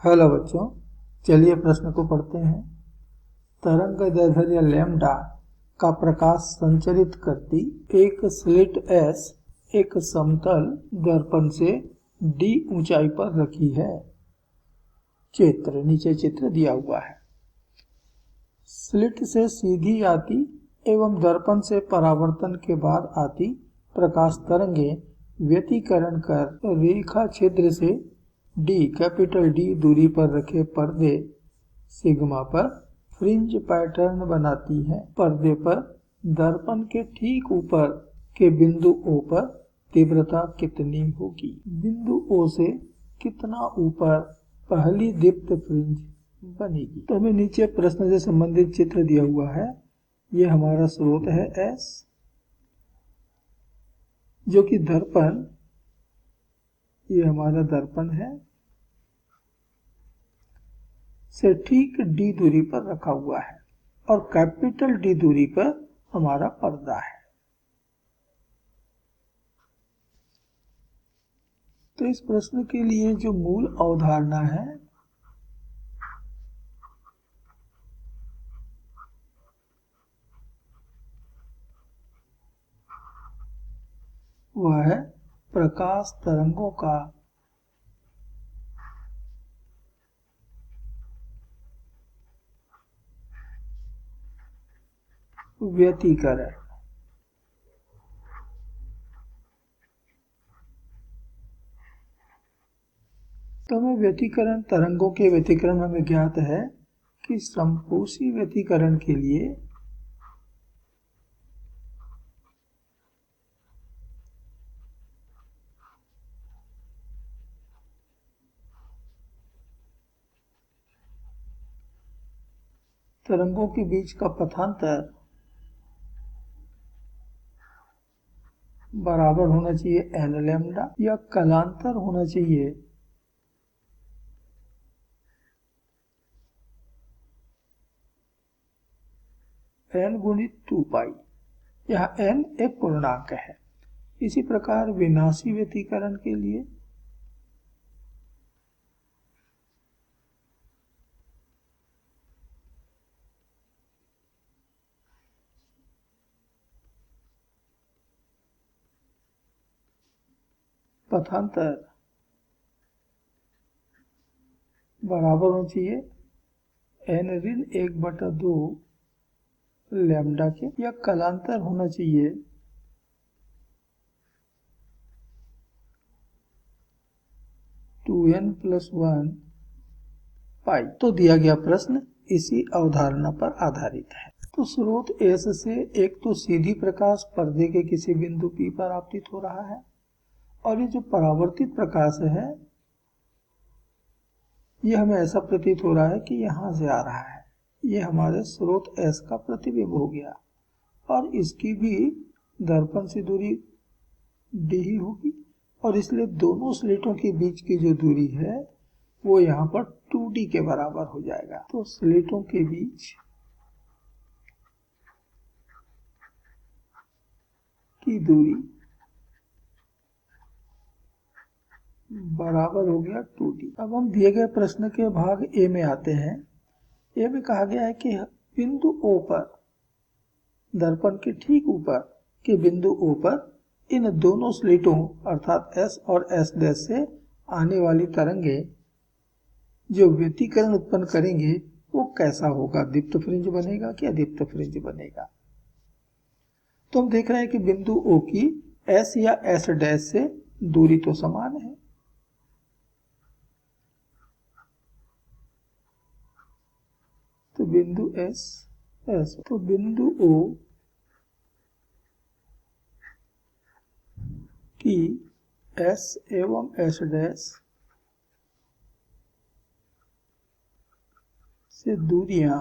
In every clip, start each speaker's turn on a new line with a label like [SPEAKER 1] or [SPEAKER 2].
[SPEAKER 1] Hello बच्चों, चलिए प्रश्न को पढ़ते हैं। तरंग दैर्ध्य लैम्डा का प्रकाश संचरित करती एक स्लिट एस एक समतल दर्पण से डी ऊंचाई पर रखी है। नीचे चित्र दिया हुआ है। स्लिट से सीधी आती एवं दर्पण से परावर्तन के बाद आती प्रकाश तरंगे व्यतिकरण कर रेखा छिद्र से कैपिटल डी दूरी पर रखे पर्दे सिग्मा पर फ्रिंज पैटर्न बनाती है। पर्दे पर दर्पण के ठीक ऊपर के बिंदु O पर तीव्रता कितनी होगी? बिंदु O से कितना ऊपर पहली दीप्त फ्रिंज बनेगी? तो हमें नीचे प्रश्न से संबंधित चित्र दिया हुआ है। ये हमारा स्रोत है S, जो कि दर्पण, ये हमारा दर्पण है, से ठीक डी दूरी पर रखा हुआ है और कैपिटल डी दूरी पर हमारा पर्दा है। तो इस प्रश्न के लिए जो मूल अवधारणा है वह है प्रकाश तरंगों का व्यतिकरण। तो हमें व्यतिकरण, तरंगों के व्यतिकरण हमें ज्ञात है कि समकोशी व्यतिकरण के लिए तरंगों के बीच का पथांतर बराबर होना चाहिए n लैम्डा, या कलांतर होना चाहिए n गुणित 2 पाई। यहाँ n एक पूर्णांक है। इसी प्रकार विनाशी व्यतिकरण के लिए पथांतर बराबर होना चाहिए n ऋण 1/2 लैम्डा के, या कलांतर होना चाहिए टू n + 1 पाई। तो दिया गया प्रश्न इसी अवधारणा पर आधारित है। तो स्रोत S से एक तो सीधी प्रकाश पर्दे के किसी बिंदु P पर आपतित हो रहा है, और ये जो परावर्तित प्रकाश है ये हमें ऐसा प्रतीत हो रहा है कि यहाँ से आ रहा है। ये हमारे स्रोत S का प्रतिबिंब हो गया, और इसकी भी दर्पण से दूरी d ही होगी, और इसलिए दोनों स्लिटों के बीच की जो दूरी है वो यहाँ पर 2d के बराबर हो जाएगा। तो स्लिटों के बीच की दूरी बराबर हो गया 2d। अब हम दिए गए प्रश्न के भाग ए में आते हैं। ए में कहा गया है कि बिंदु O पर, दर्पण के ठीक ऊपर के बिंदु O पर इन दोनों स्लिटों अर्थात S और S' से आने वाली तरंगे जो व्यतिकरण उत्पन्न करेंगे वो कैसा होगा? दीप्त फ्रिंज बनेगा कि अदीप्त फ्रिंज बनेगा? तो हम देख रहे हैं कि बिंदु O की S या S' से दूरी तो समान है, तो बिंदु S तो बिंदु O की S एवं S' से दूरियां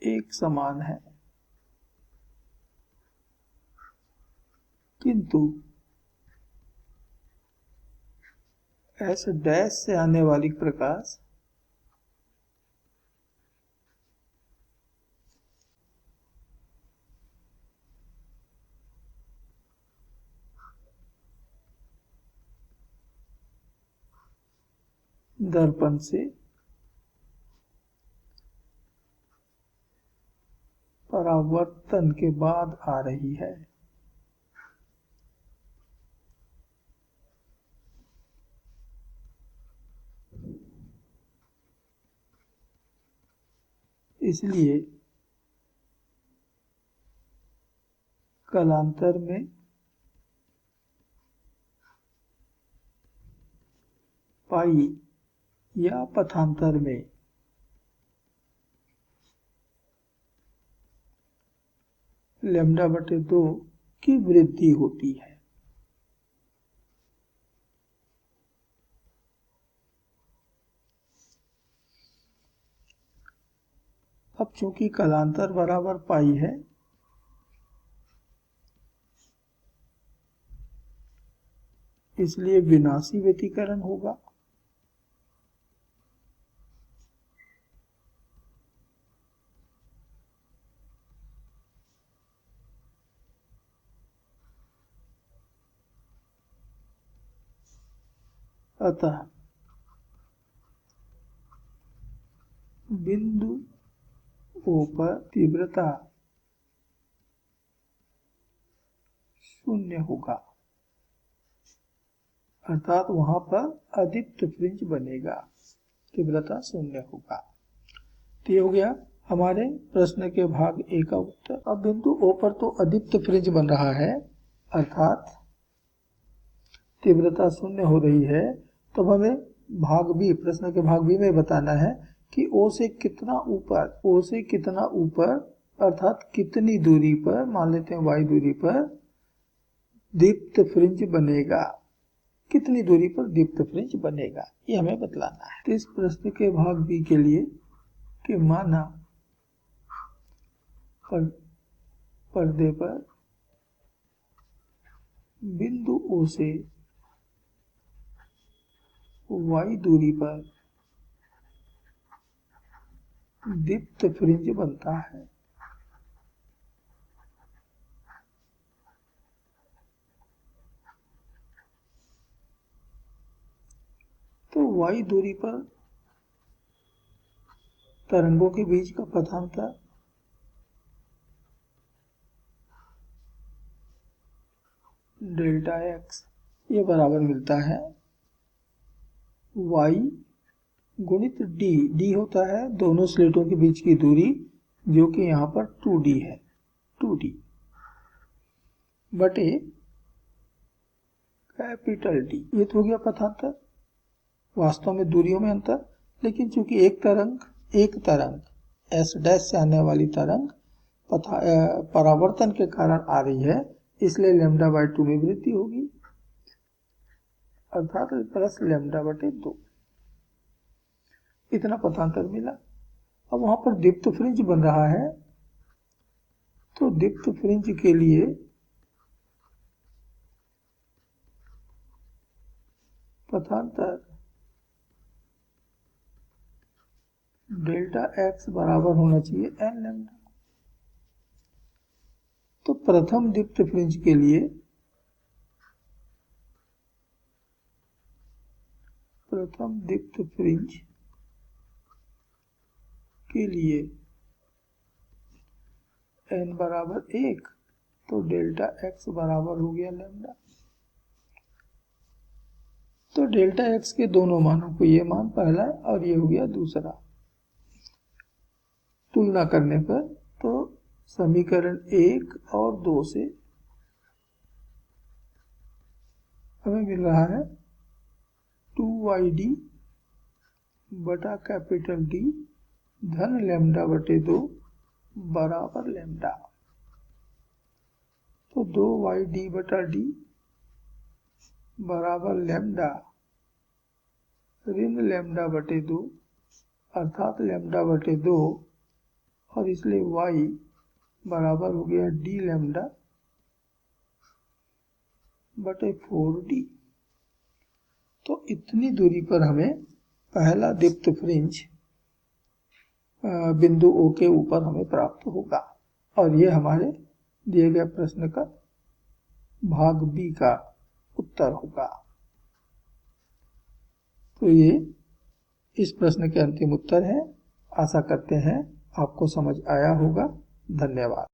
[SPEAKER 1] एक समान है, किंतु S' से आने वाली प्रकाश दर्पण से परावर्तन के बाद आ रही है। इसलिए कालांतर में पाई या पथांतर में λ/2 की वृद्धि होती है। अब चूंकि कालांतर बराबर पाई है, इसलिए विनाशी व्यतिकरण होगा। अतः बिंदु O पर तीव्रता 0 होगा, अर्थात वहां पर अदीप्त फ्रिंज बनेगा, तीव्रता 0 होगा। तो ये हो गया हमारे प्रश्न के भाग ए का उत्तर। अब बिंदु O पर तो अदीप्त फ्रिंज बन रहा है, अर्थात तीव्रता 0 हो रही है। तो हमें भाग बी, प्रश्न के भाग बी में बताना है कि O से कितना ऊपर अर्थात कितनी दूरी पर, मान लेते हैं y दूरी पर दीप्त फ्रिंज बनेगा, कितनी दूरी पर दीप्त फ्रिंज बनेगा, ये हमें बतलाना है। तो इस प्रश्न के भाग बी के लिए कि माना पर्दे पर बिंदु O से y दूरी पर दीप्त फ्रिंज बनता है। तो y दूरी पर तरंगों के बीच का पथांतर डेल्टा x ये बराबर मिलता है y गुणित d होता है दोनों स्लेटों के बीच की दूरी, जो कि यहाँ पर 2d है, 2d बटे कैपिटल D। ये तो हो गया पथांतर, वास्तव में दूरियों में अंतर, लेकिन चूंकि एक तरंग s डैश से आने वाली तरंग परावर्तन के कारण आ रही है, इसलिए λ/2 में वृद्धि होगी, अर्थात प्लस λ/2, इतना पथांतर मिला। अब वहां पर दीप्त फ्रिंज बन रहा है, तो दीप्त फ्रिंज के लिए पथांतर डेल्टा x बराबर होना चाहिए n लैम्डा। तो प्रथम दीप्त फ्रिंज के लिए n बराबर 1, तो डेल्टा x बराबर हो गया लैम्डा। तो डेल्टा x के दोनों मानों को, ये मान पहला और ये हो गया दूसरा, तुलना करने पर तो समीकरण 1 और 2 से हमें मिल रहा है 2yd बटा कैपिटल D धन λ/2 बराबर लैम्डा। तो 2yd बटा D बराबर लैम्डा ऋण λ/2, अर्थात λ/2, और इसलिए y बराबर हो गया d लैम्डा बटे 4d। तो इतनी दूरी पर हमें पहला दीप्त फ्रिंज बिंदु O के ऊपर हमें प्राप्त होगा, और ये हमारे दिए गए प्रश्न का भाग बी का उत्तर होगा। तो ये इस प्रश्न के अंतिम उत्तर है। आशा करते हैं आपको समझ आया होगा। धन्यवाद।